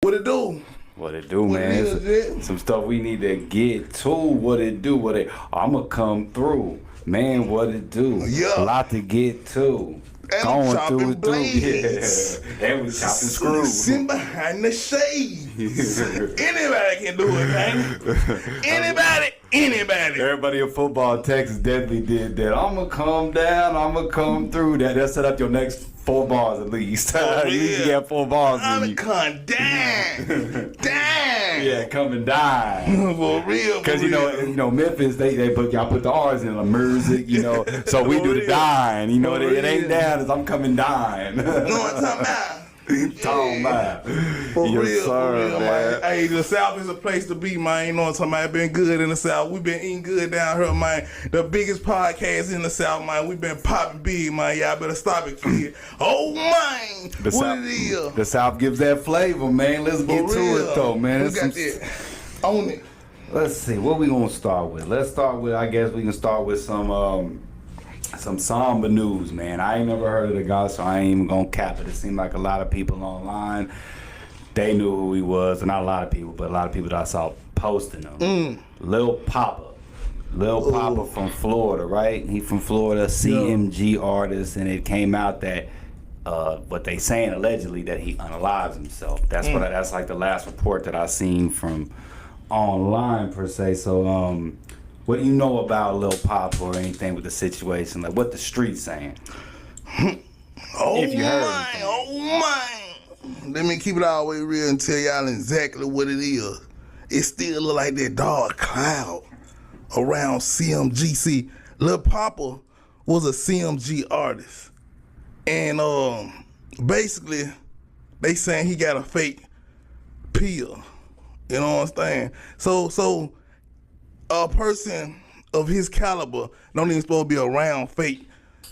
What it do? What it do, What man? it is, Jet? Some stuff we need to get to. What it do? I'ma come through, man. What it do? Yeah. A lot to get to. And I'm chopping blades. Yeah. And we chopping screws. Sitting behind the shades. Anybody can do it, man. Anybody. Everybody in football, Texas definitely did that. I'ma come down. I'ma come through. That set up your next 4 bars at least. You get 4 bars. I'm come down. Yeah, come and die. For real. Because you know Memphis, they put y'all put the R's in the music, so we do the dying. It ain't down as I'm coming dying. You know what I'm talking about? Talking about. For Yes, real, sir, man. man. Hey, the South is a place to be, man. You know what I'm talking about? Been good in the South. We been eating good down here, man. The biggest podcast in the South, man. We been popping big, man. Y'all better stop it, kid. Oh, man. What it is? The South gives that flavor, man. Let's get to it, though, man. We got that. Own it. Let's see. What we gonna start with? Let's start with. I guess we can start with some somber news, man. I ain't never heard of the guy, so I ain't even gonna cap it. It seemed like a lot of people online, they knew who he was, and not a lot of people, but a lot of people that I saw posting him. Lil Papa from Florida, right? He from Florida, CMG artist, and it came out that what they saying allegedly that he unalives himself. That's that's like the last report that I seen from online per se. So what do you know about Lil Pop or anything with the situation? Like what the streets saying? Oh my. Let me keep it all the way real and tell y'all exactly what it is. It still look like that dark cloud around CMG. See, Lil Papa was a CMG artist. And basically they saying he got a fake pill. You know what I'm saying? So a person of his caliber don't even supposed to be around fake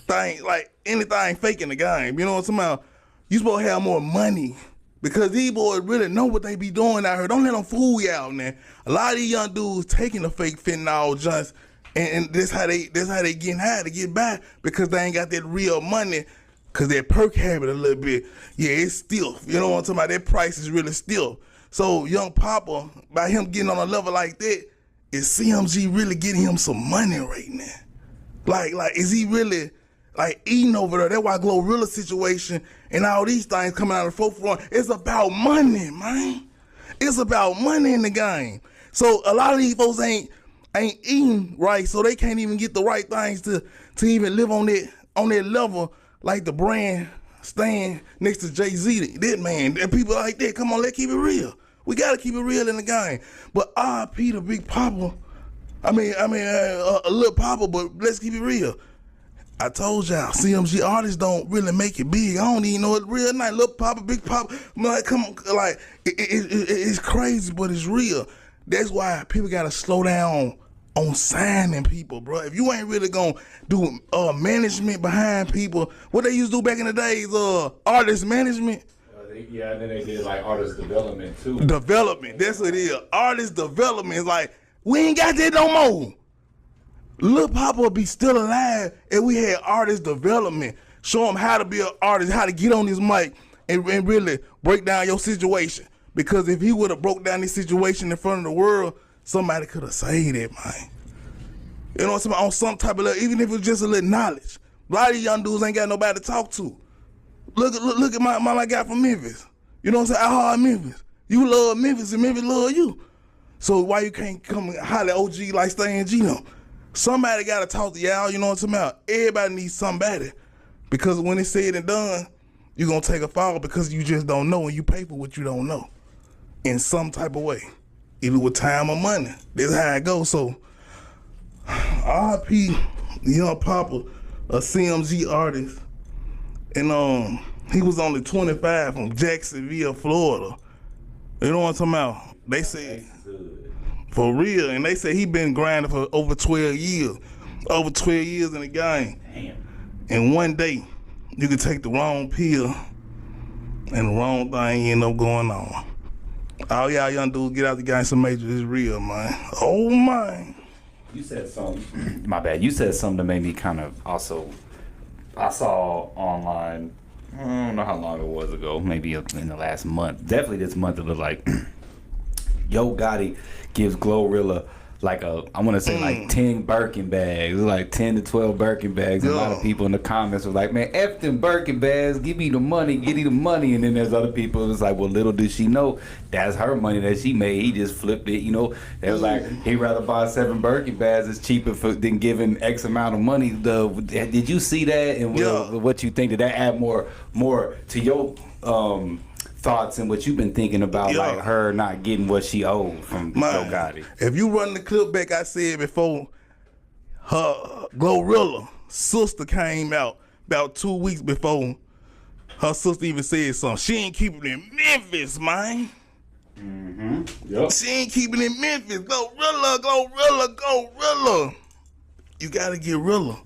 things, like anything fake in the game. You know what I'm talking about? You supposed to have more money because these boys really know what they be doing out here. Don't let them fool you out, man. A lot of these young dudes taking the fake fentanyl junks, and that's how they getting high to get by because they ain't got that real money. Cause their perk habit a little bit, yeah, it's stiff. You know what I'm talking about? That price is really stiff. So young Papa, by him getting on a level like that, is CMG really getting him some money right now? Like, is he really like eating over there? That's why Glorilla situation and all these things coming out of the forefront. It's about money, man. It's about money in the game. So a lot of these folks ain't eating right, so they can't even get the right things to even live on that level. Like the brand stand next to Jay-Z, that man, and people like that. Come on, let's keep it real. We gotta keep it real in the game. But R.I.P. the Big Papa. A Lil Papa, but let's keep it real. I told y'all, CMG artists don't really make it big. I don't even know it real nice. Lil Papa, Big Papa, like, come on, like, it's crazy, but it's real. That's why people gotta slow down on signing people, bro. If you ain't really gonna do management behind people, what they used to do back in the days, artist management. Yeah, and then they did like artist development too. Development, that's what it is. Artist development is like, we ain't got that no more. Lil Papa would be still alive if we had artist development. Show him how to be an artist, how to get on this mic and really break down your situation. Because if he would have broke down this situation in front of the world, somebody could have saved it, man. You know what I'm saying? On some type of level, even if it was just a little knowledge. A lot of these young dudes ain't got nobody to talk to. Look at my guy from Memphis. You know what I'm saying? I heart Memphis. You love Memphis and Memphis love you. So why you can't come and holler at OG like Stan Gino? Somebody got to talk to y'all, you know what I'm talking about? Everybody needs somebody. Because when it's said and done, you're going to take a fall because you just don't know and you pay for what you don't know. In some type of way. Either with time or money. That's how it goes. So, R.I.P. Young Papa, a CMG artist. And he was only 25 from Jacksonville, Florida. You know what I'm talking about? They say, for real, and they say he been grinding for over 12 years. Over 12 years in the game. Damn. And one day, you could take the wrong pill and the wrong thing end up going on. All y'all young dudes get out the game, some major is real, man. Oh, man. You said something. My bad. You said something that made me kind of also. I saw online I don't know how long it was ago. Maybe in the last month. Definitely this month. It looked like Yo Gotti gives Glorilla like I want to say like 10 Birkin bags, like 10 to 12 Birkin bags. And a lot of people in the comments were like, man, F them Birkin bags, give me the money, give me the money. And then there's other people who's like, well, little did she know that's her money that she made. He just flipped it, you know. They was like, he'd rather buy 7 Birkin bags. It's cheaper than giving X amount of money. Did you see that? And what you think? Did that add more to your thoughts and what you've been thinking about, like her not getting what she owed from Yo Gotti? If you run the clip back, I said before, her Glorilla sister came out about 2 weeks before. Her sister even said something. She ain't keeping it in Memphis, man. Yep. She ain't keeping it in Memphis. Glorilla. You gotta get realer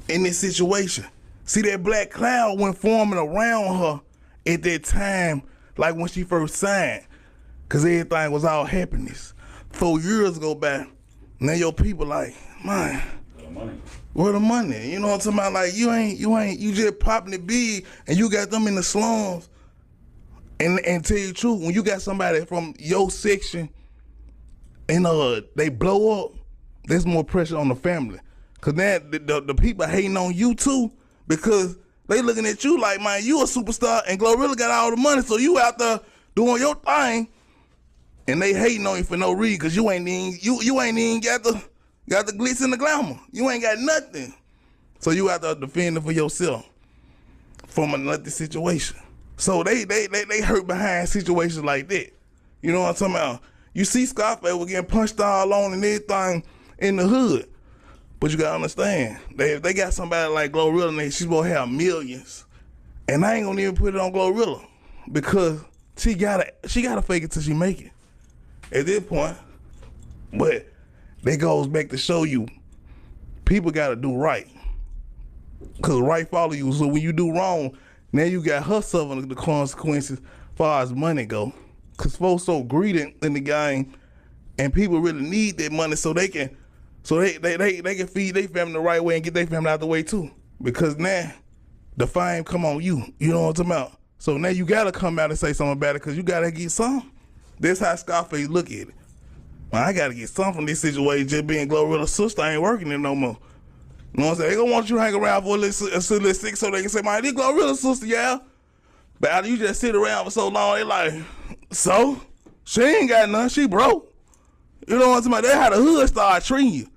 in this situation. See, that black cloud went forming around her at that time, like when she first signed, cause everything was all happiness. 4 years go by, now your people like, man, where the money? You know what I'm talking about? Like you just popping the big, and you got them in the slums. And tell you the truth, when you got somebody from your section, and they blow up, there's more pressure on the family, cause now the people hating on you too, because they looking at you like, man, you a superstar, and Glorilla got all the money, so you out there doing your thing, and they hating on you for no reason, cause you ain't even got the glitz and the glamour. You ain't got nothing, so you out there defending for yourself from another situation. So they hurt behind situations like that. You know what I'm talking about? You see Scarface was getting punched all on and everything in the hood. But you gotta understand, they got somebody like Glorilla, and she's supposed to have millions. And I ain't gonna even put it on Glorilla, because she gotta fake it till she make it at this point. But that goes back to show you, people gotta do right, cause right follow you. So when you do wrong, now you got her suffering the consequences as far as money go. Cause folks so greedy in the game, and people really need that money so they can feed their family the right way and get their family out the way too. Because now the fame come on you. You know what I'm talking about? So now you gotta come out and say something about it, because you gotta get some. That's how Scarface look at it. Man, I gotta get some from this situation. Just being Glorilla's sister ain't working it no more. You know what I'm saying? They gonna want you to hang around for a little six so they can say, man, this Glorilla's sister, yeah. But after you just sit around for so long, they like, so? She ain't got nothing, she broke. You know what I'm talking about? That's how the hood start treating you.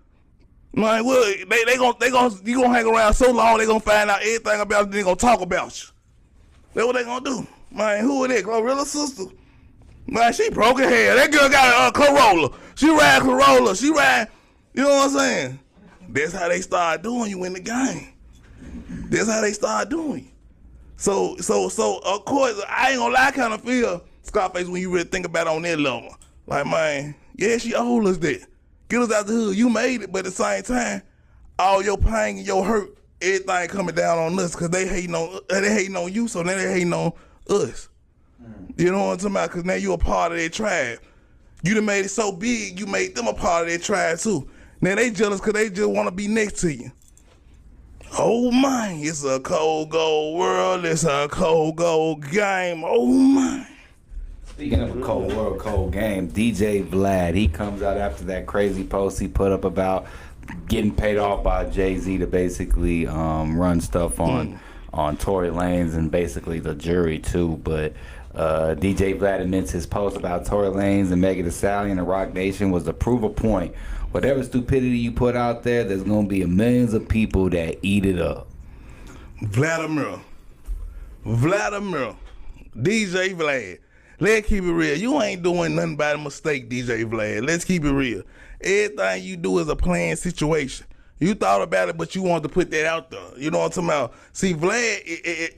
Like, well, you gonna hang around so long, they gonna find out everything about you, they gonna talk about you. That's what they gonna do. Man, who is that? Glorilla's sister? Man, she broke her head. That girl got a Corolla. She ride Corolla. She ride, you know what I'm saying? That's how they start doing you in the game. That's how they start doing you. So of course, I ain't gonna lie, I kind of feel Scarface when you really think about it on that level. Like, man, yeah, she owed us that. Get us out the hood. You made it, but at the same time, all your pain and your hurt, everything coming down on us, because they hating on you, so now they hating on us. You know what I'm talking about? Because now you a part of their tribe. You done made it so big, you made them a part of their tribe too. Now they jealous because they just want to be next to you. Oh my, it's a cold gold world. It's a cold gold game. Oh my. Speaking of a cold world, cold game, DJ Vlad, he comes out after that crazy post he put up about getting paid off by Jay-Z to basically run stuff on Tory Lanez and basically the jury too. But DJ Vlad admits his post about Tory Lanez and Megan Thee Stallion and Roc Nation was to prove a point. Whatever stupidity you put out there, there's gonna be millions of people that eat it up. Vladimir, DJ Vlad. Let's keep it real. You ain't doing nothing by the mistake, DJ Vlad. Let's keep it real. Everything you do is a planned situation. You thought about it, but you wanted to put that out there. You know what I'm talking about? See, Vlad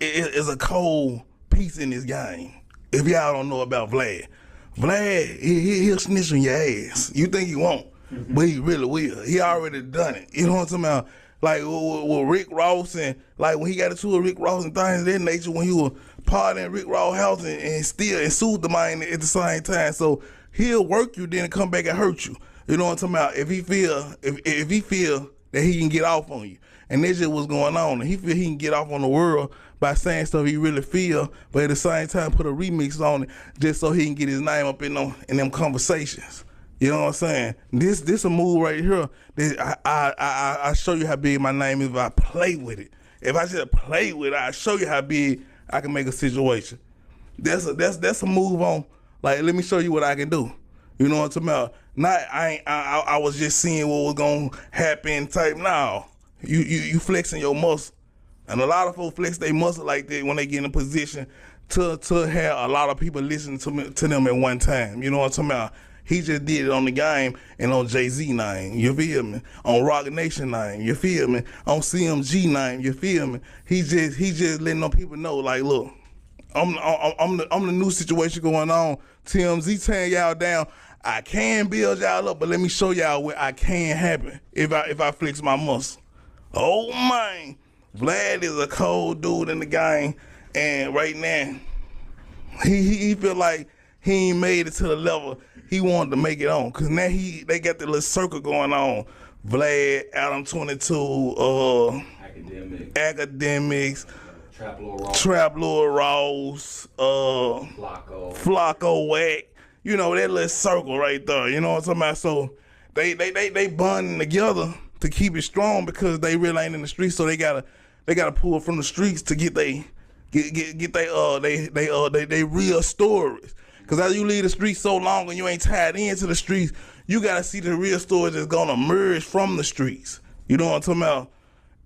is a cold piece in this game. If y'all don't know about Vlad, he'll snitch on your ass. You think he won't, but he really will. He already done it. You know what I'm talking about? Like with Rick Ross, and like when he got into it with Rick Ross and things of that nature, when he was partying at Rick Ross' house and sued the man at the same time. So he'll work you then come back and hurt you. You know what I'm talking about? If he feel that he can get off on you. And that's just what's going on. And he feel he can get off on the world by saying stuff he really feel, but at the same time put a remix on it just so he can get his name up in them conversations. You know what I'm saying? This a move right here that I show you how big my name is if I play with it. If I just play with it, I show you how big I can make a situation. That's a move on. Like, let me show you what I can do. You know what I'm talking about? Not I was just seeing what was gonna happen type. No, you flexing your muscle, and a lot of folks flex their muscle like that when they get in a position to have a lot of people listening to them at one time. You know what I'm talking about? He just did it on the game and on Jay-Z name, you feel me? On Rock Nation name, you feel me? On CMG name, you feel me? He just letting them people know, like, look, I'm the new situation going on. TMZ tearing y'all down. I can build y'all up, but let me show y'all what I can happen if I flex my muscle. Oh man, Vlad is a cold dude in the game, and right now he feel like he ain't made it to the level he wanted to make it on. Cause now they got the little circle going on. Vlad, Adam 22, Academics, Trap Lord Ross, Flocko Wack. You know, that little circle right there. You know what I'm talking about? So they bonding together to keep it strong because they really ain't in the streets. So they gotta pull from the streets to get they real stories. Cause as you leave the streets so long and you ain't tied into the streets, you gotta see the real stories that's gonna emerge from the streets. You know what I'm talking about?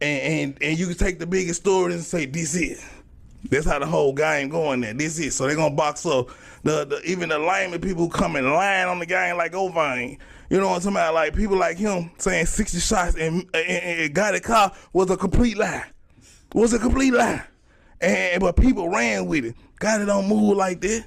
And you can take the biggest stories and say, this is. That's how the whole game going there. This is. So they're gonna box up even the layman people who come in line on the game like Ovine. You know what I'm talking about? Like people like him saying 60 shots and got a car was a complete lie. Was a complete lie. But people ran with it. Gotti don't move like that.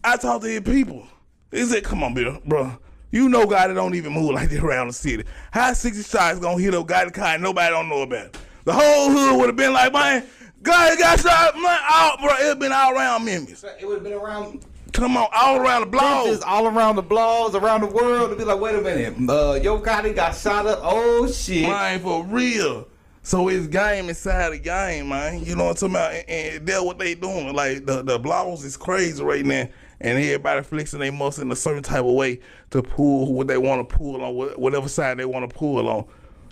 I talk to his people. They said, come on, bro. You know Gotti don't even move like that around the city. How 60 shots gonna hit up Gotti car and nobody don't know about it? The whole hood would have been like, man, Gotti got shot, man, bro. It would have been all around Memphis. It would have been around. Come on, all around the blogs. Memphis, all around the blogs, around the world. To be like, wait a minute, Yo Gotti got shot up. Oh shit, man, for real. So it's game inside the game, man. You know what I'm talking about? And that's what they doing. Like the blogs is crazy right now. And everybody flexing their muscle in a certain type of way to pull what they want to pull on, whatever side they want to pull on.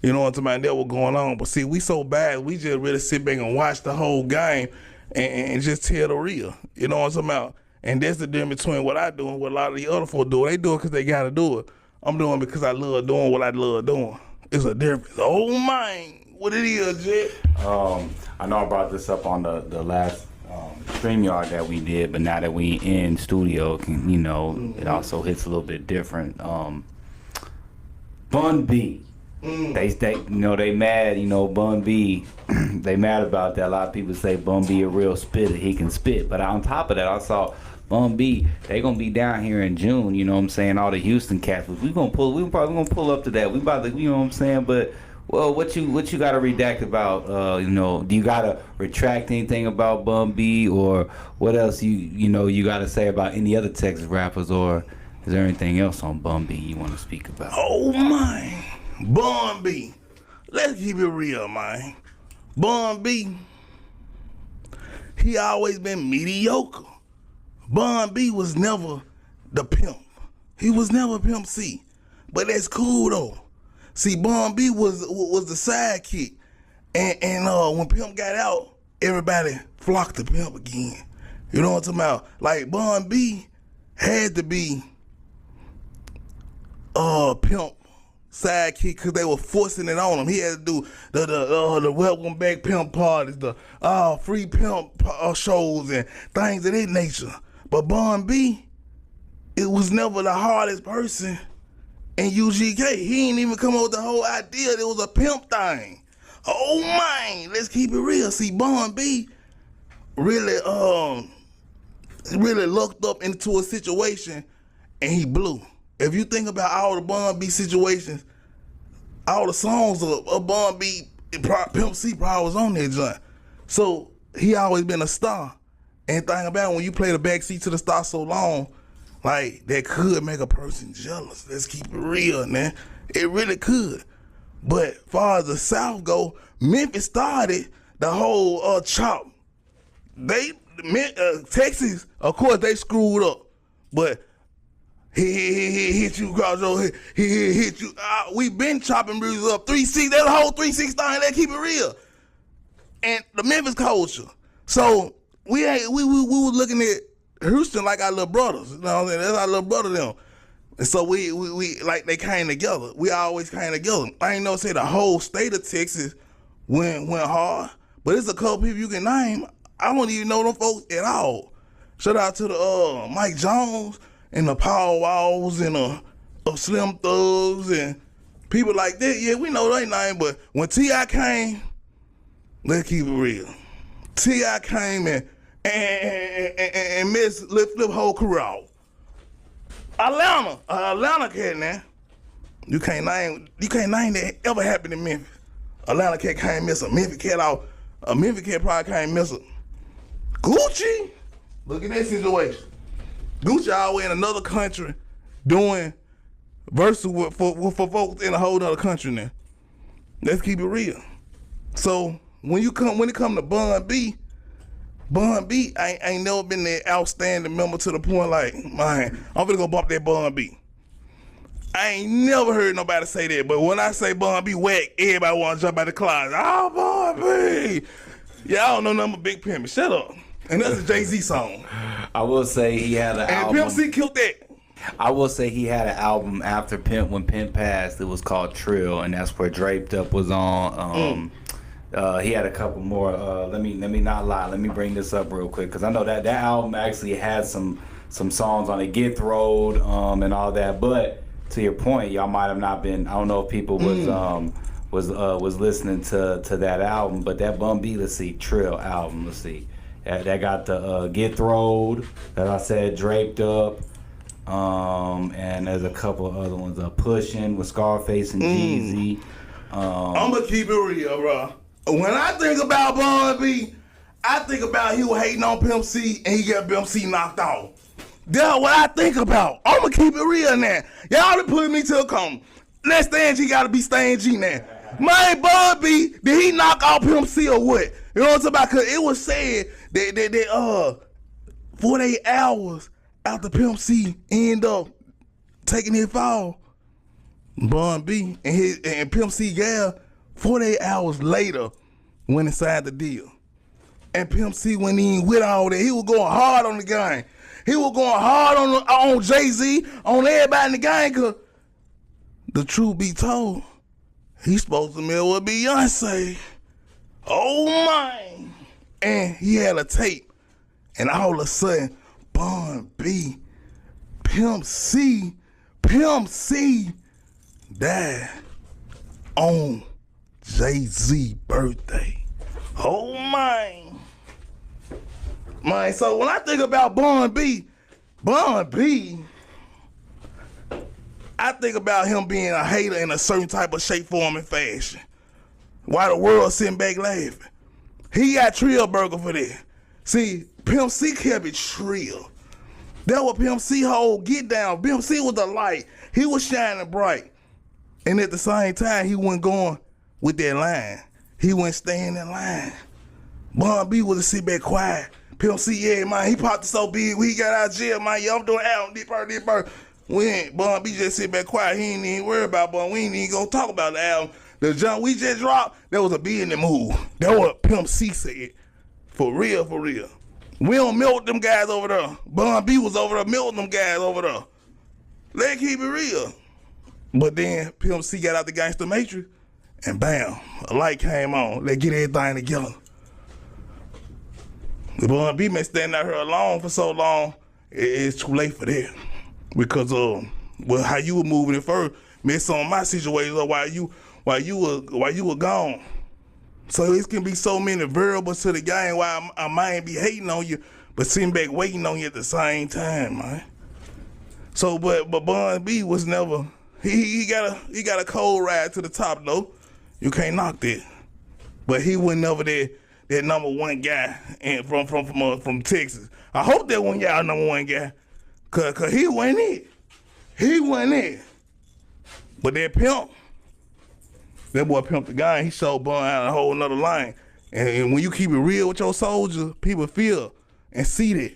You know what I'm talking about? That was going on. But see, we so bad, we just really sit back and watch the whole game and just tell the real. You know what I'm talking about? And that's the difference between what I do and what a lot of the other folks do. They do it because they got to do it. I'm doing it because I love doing what I love doing. It's a difference. Oh, man. What it is, Jet? I know I brought this up on the last StreamYard that we did, but now that we in studio, it also hits a little bit different. Bun B, they mad, Bun B, they mad about that. A lot of people say Bun B a real spitter, he can spit. But on top of that, I saw Bun B, they gonna be down here in June. You know what I'm saying? All the Houston cats, we probably gonna pull up to that. We about to, you know what I'm saying? But well, what you got to redact about? Do you got to retract anything about Bun B, or what else you got to say about any other Texas rappers, or is there anything else on Bun B you want to speak about? Oh man, Bun B. Let's keep it real, man. Bun B, he always been mediocre. Bun B was never the pimp. He was never Pimp C, but that's cool though. See, Bun B was the sidekick, and when Pimp got out, everybody flocked to Pimp again. You know what I'm talking about? Like Bun B had to be Pimp sidekick because they were forcing it on him. He had to do the welcome back Pimp parties, the free Pimp shows and things of that nature. But Bun B, it was never the hardest person. And UGK, he ain't even come up with the whole idea. It was a pimp thing. Oh man, let's keep it real. See, Bun B really lucked up into a situation and he blew. If you think about all the Bun B situations, all the songs of Bun B, Pimp C probably was on that joint. So he always been a star. And think about it, when you play the backseat to the star so long, like, that could make a person jealous. Let's keep it real, man. It really could. But far as the South go, Memphis started the whole chop. Texas, of course, they screwed up, but he hit you across your head. He hit you. We been chopping bruises up 3-6. That whole 3-6 thing. Let's keep it real. And the Memphis culture. So we was looking at Houston like our little brothers. You know what I'm saying? That's our little brother them. And so we like they came together. We always came together. I ain't know say the whole state of Texas went hard, but it's a couple people you can name. I don't even know them folks at all. Shout out to the Mike Jones and the Power Walls and of Slim Thugs and people like that. Yeah, we know their name, but when T.I. came, let's keep it real. T.I. came and missed flip whole career off. Atlanta cat now. You can't name that ever happened in Memphis. Atlanta cat can't miss a Memphis cat out. A Memphis cat probably can't miss a Gucci. Look at that situation. Gucci always in another country doing verses for folks in a whole other country now. Let's keep it real. So when it come to Bun B ain't never been that outstanding member to the point like, man, I'm finna go bump that Bun B. I ain't never heard nobody say that, but when I say Bun B whack, everybody wanna jump out the closet. Oh, Bun B. Yeah, I don't know nothing but Big Pimpin'. Shut up. And that's a Jay-Z song. I will say he had an album. And Pimp C killed that. I will say he had an album after Pimp, when Pimp passed. It was called Trill, and that's where Draped Up was on. He had a couple more. Let me not lie. Let me bring this up real quick because I know that album actually had some songs on it, Get Throwed, and all that. But to your point, y'all might have not been. I don't know if people was listening to that album, but that Bun B, let's see, Trill album. Let's see. That got the Get Throwed, as I said, Draped Up, and there's a couple of other ones. Pushin' with Scarface and Jeezy. I'm gonna keep it real, bro. When I think about Bun B, I think about he was hating on Pimp C and he got Pimp C knocked off. That's what I think about. I'm gonna keep it real now. Y'all done put me to a coma. Let Stan G gotta be Stan G now. My Bun B, did he knock out Pimp C or what? You know what I'm talking about? Cause it was said that 48 hours after Pimp C end up taking his fall, Bun B and Pimp C gal 48 hours later went inside the deal. And Pimp C went in with all that. He was going hard on the game. He was going hard on Jay-Z, on everybody in the game, cause the truth be told, he's supposed to meet with Beyonce. Oh my. And he had a tape. And all of a sudden, Bun B, Pimp C died on Jay-Z birthday. Oh my. Man, so when I think about Bun B, I think about him being a hater in a certain type of shape, form, and fashion. While the world sitting back laughing. He got Trill Burger for that. See, Pimp C kept it trill. That was Pimp C whole get down. Pimp C was the light. He was shining bright. And at the same time, he wasn't going with that line. He wasn't staying in line. Bun B was to sit back quiet. Pimp C, yeah, man, he popped so big. We got out of jail, man. Yeah, I'm doing album, this part. Bun B just sit back quiet. He ain't even worry about Bun. We ain't even gonna talk about the album. The jump we just dropped, that was a business move. That what Pimp C said. For real, for real. We don't milk them guys over there. Bun B was over there milking them guys over there. Let's keep it real. But then Pimp C got out the Gangsta Matrix, and bam, a light came on. Let's get everything together. The Bun B been standing out here alone for so long, it's too late for that. Because how you were moving it first messed on my situation while you were gone. So it can be so many variables to the game why I might be hating on you, but sitting back waiting on you at the same time, man. So but Bun B was never he got a cold ride to the top though. You can't knock that. But he was never that number one guy from Texas. I hope that one y'all number one guy. Cause he wasn't it. He wasn't it. But that Pimp, That boy Pimp the Game, he showed Bun out a whole nother line. And when you keep it real with your soldiers, people feel and see that.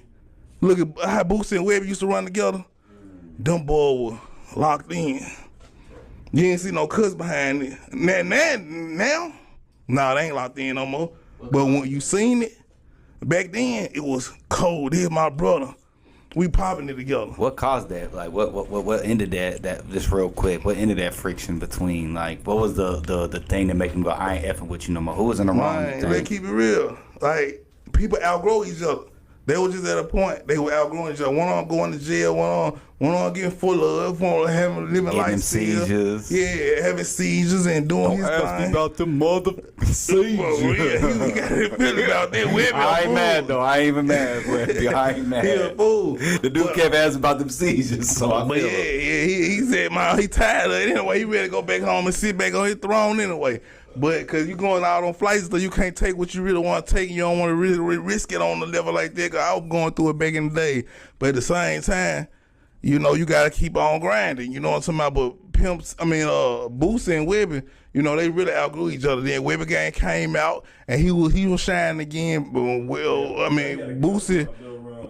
Look at how Boosie and Webby used to run together. Them boys were locked in. You ain't see no cuss behind it. Now, nah, they ain't locked in no more. But when you seen it, back then, it was cold. Here's my brother. We popping it together. What caused that? Like, what ended that? Just real quick, what ended that friction between? Like, what was the thing that made them go, I ain't effing with you no more? Who was in the wrong? Man, let's keep it real. Like, people outgrow each other. They were just at a point, they were outgrowing each other. One on going to jail, one on getting full of, one on having living Getting life seizures. Yeah, having seizures and doing his thing. the mother seizures. Well, yeah, he got to feel about that. Webby I a ain't fool. mad though. I ain't even mad. Webby. I ain't mad. He a fool. The dude kept asking about them seizures, so I But feel yeah, him. he said, man, he tired of it anyway. He ready to go back home and sit back on his throne anyway. But because you going out on flights, so you can't take what you really want to take. You don't want to really risk it on the level like that. Cause I was going through it back in the day. But at the same time, you know, you got to keep on grinding. You know what I'm talking about? But Boosie and Webby, you know, they really outgrew each other. Then Webby Gang came out and he was shining again. But Boosie.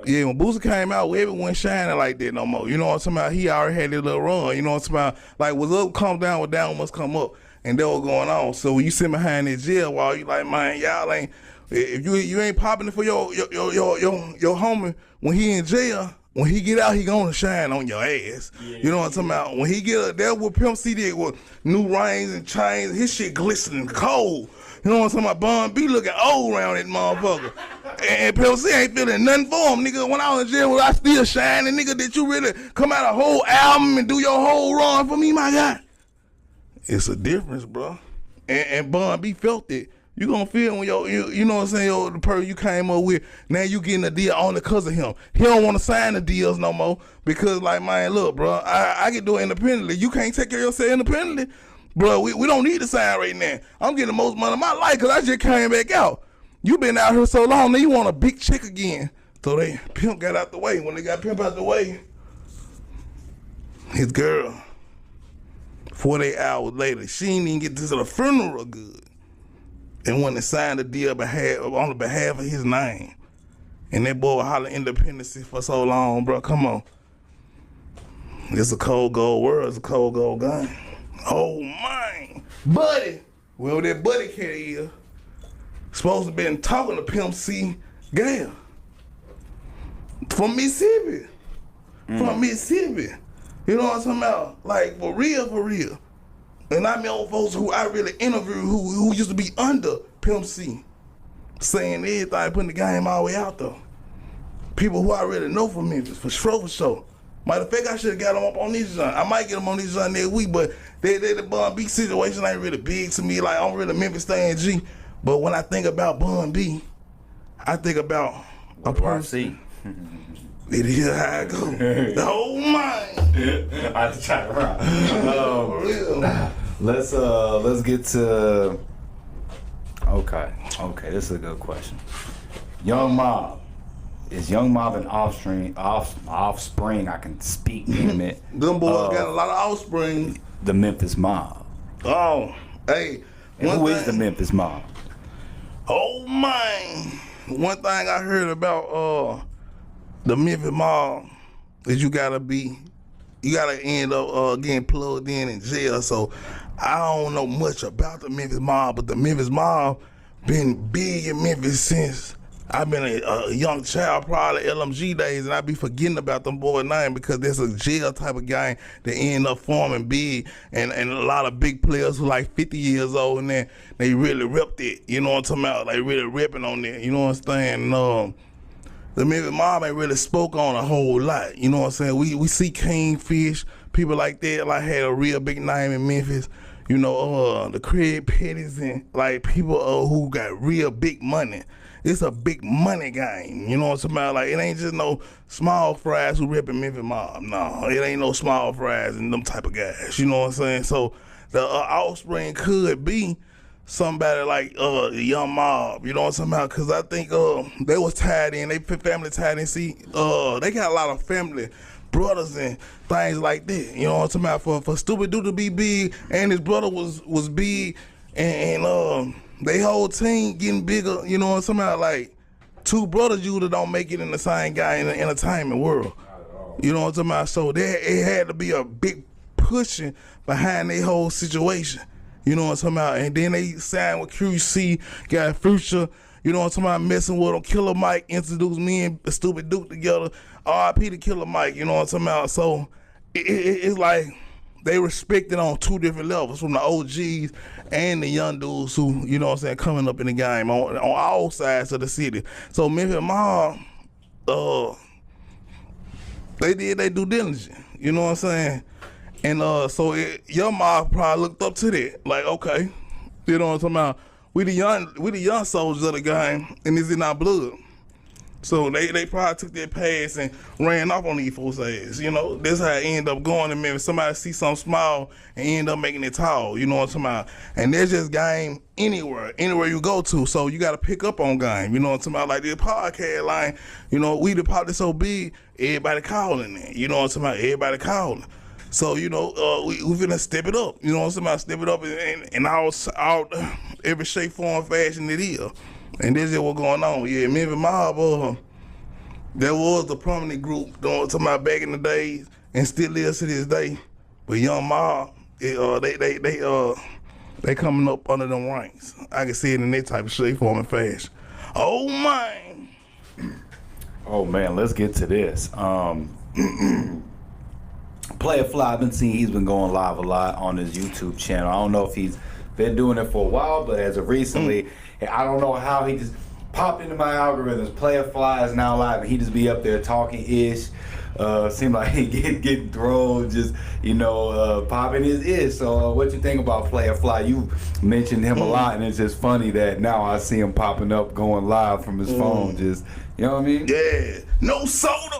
Yeah, when Boosie came out, Webby wasn't shining like that no more. You know what I'm talking about? He already had his little run. You know what I'm talking about? Like, what's up come down, what down must come up. And that was going on. So when you sit behind that jail wall, you like, man, y'all ain't, if you ain't popping it for your homie when he in jail, when he get out, he gonna shine on your ass. Yeah, you know what I'm talking about? When he get up there with Pimp C did with new rings and chains, his shit glistening cold. You know what I'm talking about? Bun B looking old around that motherfucker. And Pimp C ain't feeling nothing for him, nigga. When I was in jail, was I still shining, nigga? Did you really come out a whole album and do your whole run for me, my guy? It's a difference, bro. And Bun B felt it. You gonna feel when you know what I'm saying, the person you came up with, now you getting a deal only because of him. He don't want to sign the deals no more because, like, man, look, bro, I can do it independently. You can't take care of yourself independently. Bro, we don't need to sign right now. I'm getting the most money of my life because I just came back out. You been out here so long, now you want a big check again. So Pimp got out the way. When they got Pimp out the way, his girl, 48 hours later, she didn't even get to the funeral good. And when they signed the deal on the behalf of his name. And that boy was hollering independence for so long, bro. Come on. It's a cold gold world. It's a cold gold gun. Oh, man. Buddy. Well, that Buddy cat is supposed to been talking to Pimp C Gal. From Mississippi. From Mississippi. You know what I'm talking about? Like, for real. And I mean folks who I really interviewed who used to be under Pimp C, saying everything, putting the game all the way out though. People who I really know from Memphis, for sure. Matter of fact, I should have got them up on these joints. I might get them on these joints next week, but the Bun B situation ain't really big to me. Like, I'm really Memphis staying G. But when I think about Bun B, I think about a person. It is how I go. The whole mind. I have to try it around. Let's get to. Okay, this is a good question. Young Mob. Is Young Mob an offspring? I can speak, damn it. Them boys got a lot of offspring. The Memphis Mob. Oh, hey. And who is the Memphis Mob? Oh, man. One thing I heard about the Memphis Mob is you gotta end up getting plugged in jail. So I don't know much about the Memphis Mob, but the Memphis Mob been big in Memphis since I've been a young child, probably LMG days, and I be forgetting about them boys' name because there's a jail type of gang that end up forming big, and a lot of big players who like 50 years old and then they really ripped it. You know what I'm talking about? They really ripping on it. You know what I'm saying? The Memphis Mob ain't really spoke on a whole lot. You know what I'm saying? We see Kingfish, people like that, like had a real big name in Memphis. You know, the Craig Pettis and like people who got real big money. It's a big money game. You know what I'm talking about? Like, it ain't just no small fries who repping Memphis Mob. No, it ain't no small fries and them type of guys. You know what I'm saying? So the offspring could be somebody like the Young Mob, you know what I'm talking about? Because I think they was tied in, they family tied in. See, they got a lot of family brothers and things like that. You know what I'm talking about? For Stupid Duke to be big and his brother was big and they whole team getting bigger, you know what I'm talking about? Like two brothers usually don't make it in the same guy in the entertainment world. You know what I'm talking about? So it had to be a big pushing behind their whole situation. You know what I'm talking about? And then they signed with QC, got Future, you know what I'm talking about, messing with them. Killer Mike introduced me and Stupid Duke together. R.I.P. to Killer Mike, you know what I'm talking about? So it's like they respected on two different levels, from the OGs and the young dudes who, you know what I'm saying, coming up in the game on all sides of the city. So Memphis Mob, they did their due diligence, you know what I'm saying? And so Young Mob probably looked up to that, like, okay, you know what I'm talking about? We the young soldiers of the game, and it's in our blood. So they probably took their pass and ran off on these folks' ass. You know, that's how it ended up going. And maybe somebody see something small and end up making it tall. You know what I'm talking about? And there's just game anywhere you go to. So you got to pick up on game. You know what I'm talking about? Like this podcast line, you know, we the pop that's so big, everybody calling it. You know what I'm talking about? Everybody calling. So, you know, we finna step it up. You know what I'm saying? Step it up in all every shape, form, fashion it is. And this is what's going on. Yeah, Memphis Mob, there was the prominent group, you know what I'm talking about, back in the days, and still is to this day. But Young Mob, they coming up under them ranks. I can see it in that type of shape, form, and fashion. Oh, man. Oh, man, let's get to this. Player Fly, I've been seeing he's been going live a lot on his YouTube channel. I don't know if he's been doing it for a while, but as of recently, I don't know how he just popped into my algorithms. Player Fly is now live, and he just be up there talking ish. Seem like he getting thrown, just, you know, popping his ish. So what you think about Player Fly? You mentioned him a lot, and it's just funny that now I see him popping up, going live from his phone. Just, you know what I mean? Yeah, no soda.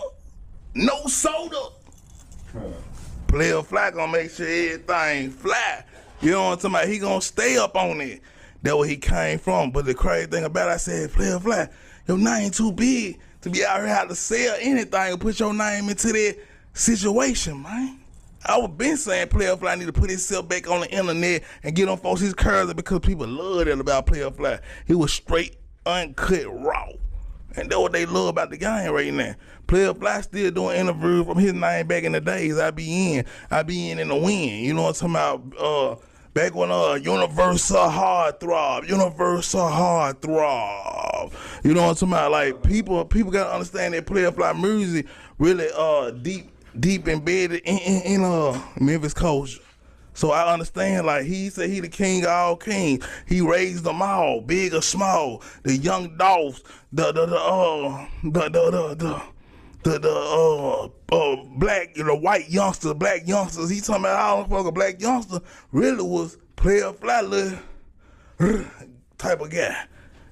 Player Fly gonna make sure everything fly. You know what I'm talking about? He gonna stay up on it. That's where he came from. But the crazy thing about it, I said, Player Fly, your name too big to be out here how to sell anything and put your name into that situation, man. I was been saying Player Fly need to put himself back on the internet and get on folks his curves because people love that about Player Fly. He was straight, uncut, raw. And that's what they love about the game right now. Player Fly still doing interviews from his name back in the days. I be in the win. You know what I'm talking about? Back when Universal Heartthrob. You know what I'm talking about? Like people gotta understand that Player Fly music really deep embedded in Memphis culture. So I understand, like he said he the king of all kings. He raised them all, big or small, the young dogs, the black, white youngsters, black youngsters. He talking about all the fucking black youngsters really was Player Fly little type of guy.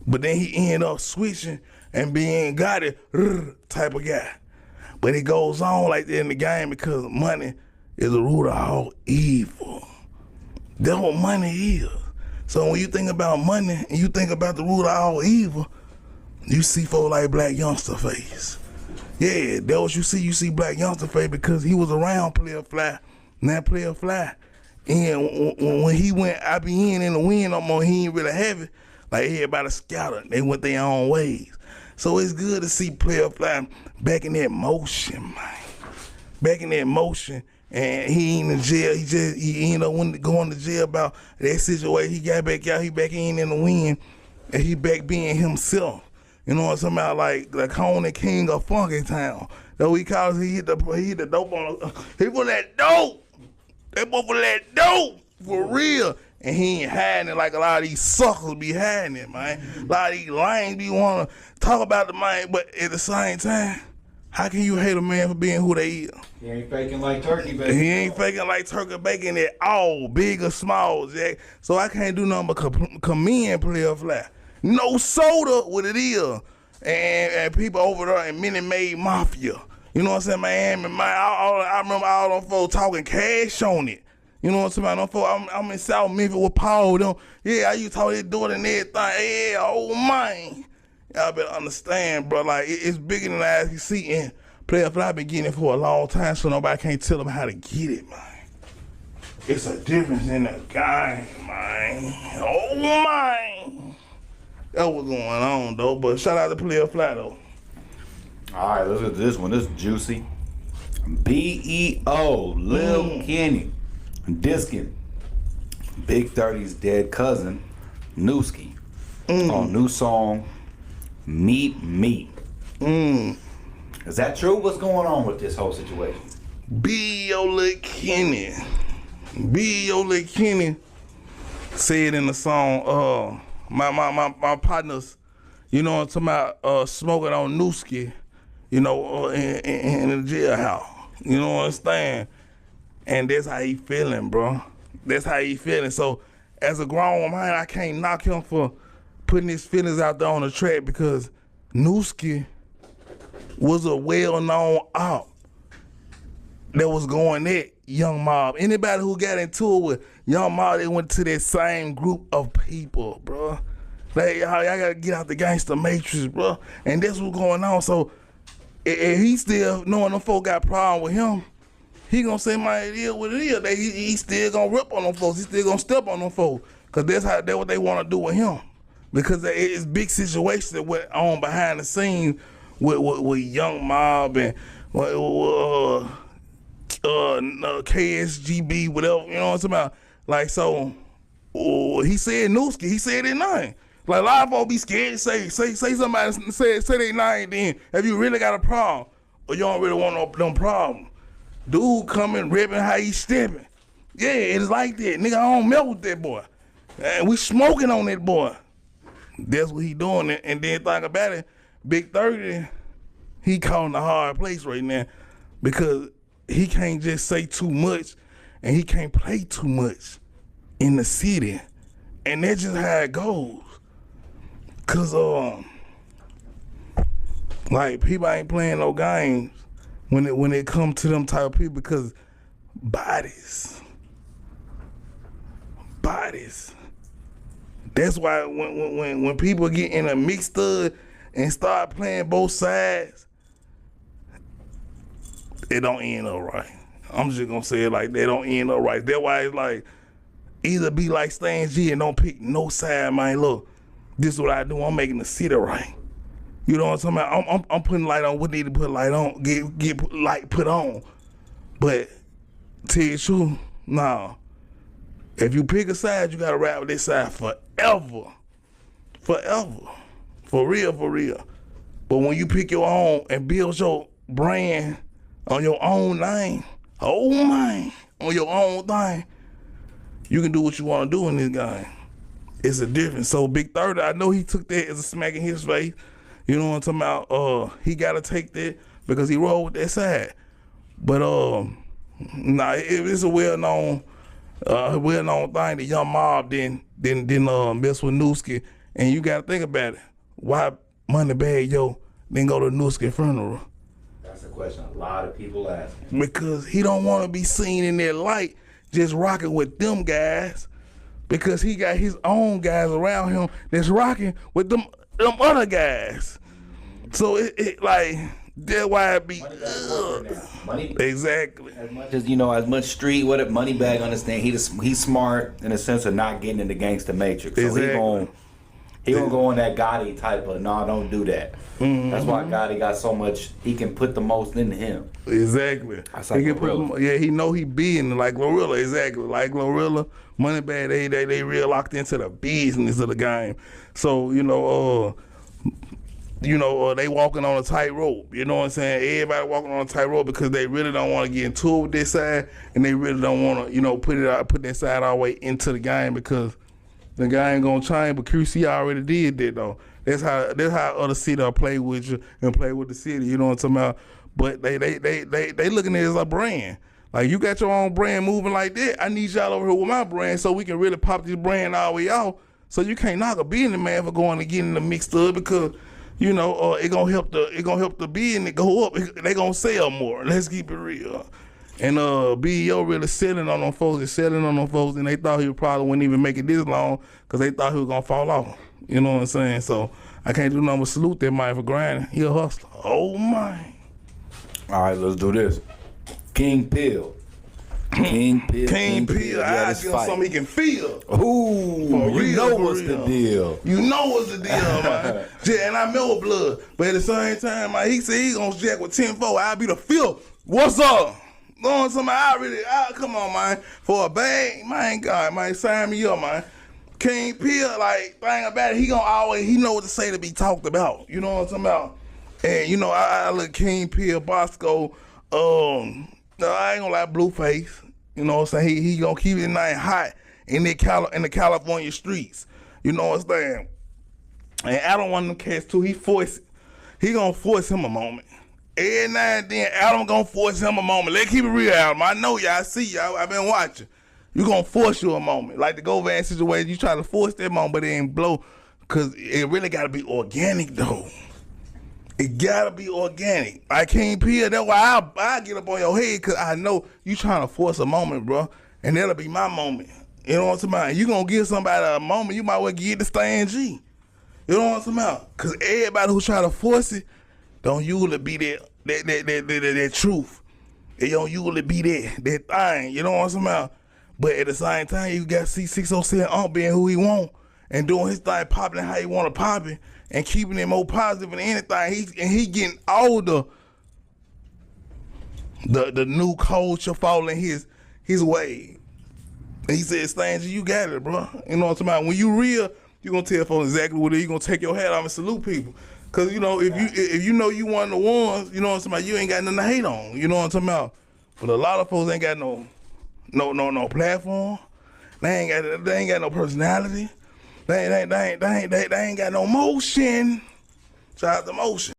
But then he ended up switching and being got it type of guy. But it goes on like that in the game because money is the root of all evil. That's what money is. So when you think about money and you think about the root of all evil, you see folks like Black Youngster Face. Yeah, that's what you see. You see Black Youngster Face because he was around Player Fly. Now Player Fly. And when he went IBN in the win no more, he ain't really have it. Like everybody scattered. They went their own ways. So it's good to see Player Fly back in that motion, man. Back in that motion. And he ain't in jail. He ended up going to jail about that situation. He got back out. He back in the win, and he back being himself. You know what I'm talking about? Like the Coney King of Funky Town. That's what he calls. He hit the dope on. He was that dope. That boy was that dope for real. And he ain't hiding it like a lot of these suckers be hiding it, man. A lot of these lames be wanna talk about the man, but at the same time, how can you hate a man for being who they is? He ain't faking like turkey bacon. He ain't faking like turkey bacon at all, big or small, Jack. So I can't do nothing but commend Player Fly. No soda, what it is. And people over there in Minute Maid Mafia. You know what I'm saying, Miami? I remember all them folks talking cash on it. You know what I'm saying? Them folks, I'm in South Memphis with Paul. Them, yeah, I used to talk his daughter and everything. Yeah, oh man. Y'all better understand, bro. Like, it's bigger than the ass you see. And Player Fly been getting it for a long time, so nobody can't tell him how to get it, man. It's a difference in the game, man. Oh, man. That's what's going on, though. But shout out to Player Fly, though. All right, let's get this one. This is juicy. B.E.O. Lil Kenny. Diskin. Big 30's dead cousin, Newski. On new song, Meet Me. Is that true? What's going on with this whole situation? B.O. Lil Kenny. B.O. Lil Kenny said in the song, my partners, you know what I'm talking about, smoking on Newski, you know, in the jailhouse. You know what I'm saying? And that's how he feeling, bro. That's how he feeling. So as a grown man, I can't knock him for putting his feelings out there on the track because Newski was a well-known op that was going at Young Mob. Anybody who got into it with Young Mob, they went to that same group of people, bro. Like, y'all gotta get out the gangster matrix, bro. And that's what's going on. So if he still knowing them folk got problem with him, he gonna say, man, it is what it is. He still gonna rip on them folks. He still gonna step on them folks. Cause that's what they wanna do with him. Because it's big situations that went on behind the scenes with Young Mob and KSGB, whatever, you know what I'm talking about? Like, so, he said Newski, he said his name. Like, a lot of folks be scared to say somebody, say their name, then if you really got a problem, or you don't really want no problem. Dude coming, ripping how he stepping. Yeah, it's like that. Nigga, I don't mess with that boy. And we smoking on that boy. That's what he doing. And then think about it, Big 30, he caught in a hard place right now because he can't just say too much and he can't play too much in the city. And that's just how it goes. Cause like people ain't playing no games when it come to them type of people because bodies. That's why when people get in a mixed up and start playing both sides, it don't end up right. I'm just gonna say it like that, don't end up right. That's why it's like either be like Stan G and don't pick no side, man. Look, this is what I do. I'm making the city right. You know what I'm talking about? I'm putting light on what need to put light on, get light put on. But tell you the truth, nah. If you pick a side, you gotta ride with this side forever. Forever. For real. But when you pick your own and build your brand on your own name, on your own thing, you can do what you wanna do in this game. It's a difference. So Big 30, I know he took that as a smack in his face. You know what I'm talking about? He gotta take that because he rolled with that side. But nah, it's a well-known thing that Young Mob didn't mess with Newski. And you gotta think about it. Why Moneybagg Yo didn't go to Newski funeral? That's a question a lot of people ask. Because he don't want to be seen in that light just rocking with them guys. Because he got his own guys around him that's rocking with them other guys. So it like that's why it be money. Exactly. As much as as much street what it Moneybagg understand, he's smart in the sense of not getting in the gangster matrix. So Exactly. he gonna go on that Gotti type of don't do that. Mm-hmm. That's why Gotti got so much. He can put the most into him. Exactly. That's like he can Glorilla. he know he being like Glorilla. Exactly. Like Glorilla, Moneybagg, they real locked into the business of the game. So they walking on a tightrope. You know what I'm saying? Everybody walking on a tightrope because they really don't want to get into it with this side, and they really don't want to, put that side all the way into the game because the game gonna change. But QC already did that though. That's how other city will play with you and play with the city. You know what I'm talking about? But they looking at it as a brand. Like, you got your own brand moving like that. I need y'all over here with my brand so we can really pop this brand all the way out. So you can't knock a business man for going to get in the mixed up because it gonna help the business go up. They gonna sell more. Let's keep it real. And B.E.O. really selling on them folks, and they thought he probably wouldn't even make it this long because they thought he was gonna fall off. You know what I'm saying? So I can't do nothing but salute that man for grinding. He a hustler. Oh my. All right, let's do this. King Pill. King Pill. I give him something he can feel. Ooh, For you real, know for what's real. the deal. You know what's the deal, man. Yeah, and I know blood. But at the same time, man, he said he gonna jack with 10-4. I'll be the fifth. What's up? Going somebody, come on, man. For a bag, man, God, man, sign me up, man. King Pill, like, thing about it, he know what to say to be talked about. You know what I'm talking about? And, you know, I look King Pill, Bosco, no, I ain't gonna lie, Blueface. You know what I'm saying? He gonna keep it night hot in the California streets. You know what I'm saying? And Adam one of them cats too. He gonna force him a moment. Every now and then, Adam gonna force him a moment. Let's keep it real, Adam. I know y'all. I see y'all. I've been watching. You gonna force you a moment. Like the Govan situation, you try to force that moment, but it ain't blow. Cause it really gotta be organic though. It gotta be organic. I can't peel. That's why I get up on your head, cause I know you trying to force a moment, bro. And that'll be my moment. You know what I'm talking about? You gonna give somebody a moment, you might well give the Stan G. You know what I'm talking about? Cause everybody who try to force it don't usually be that truth. It don't usually be that thing. You know what I'm talking about? But at the same time, you got C607 being who he want and doing his thing, popping it how he want to pop it, and keeping it more positive than anything. He getting older. The new culture falling his way. And he said, Stange, you got it, bro. You know what I'm talking about? When you real, you gonna tell folks exactly what it is. You gonna take your hat off and salute people. Cause you know, if you know you one of the ones, you know what I'm talking about, you ain't got nothing to hate on. You know what I'm talking about? But a lot of folks ain't got no platform. They ain't got no personality. They ain't got no motion. Shout out to motion.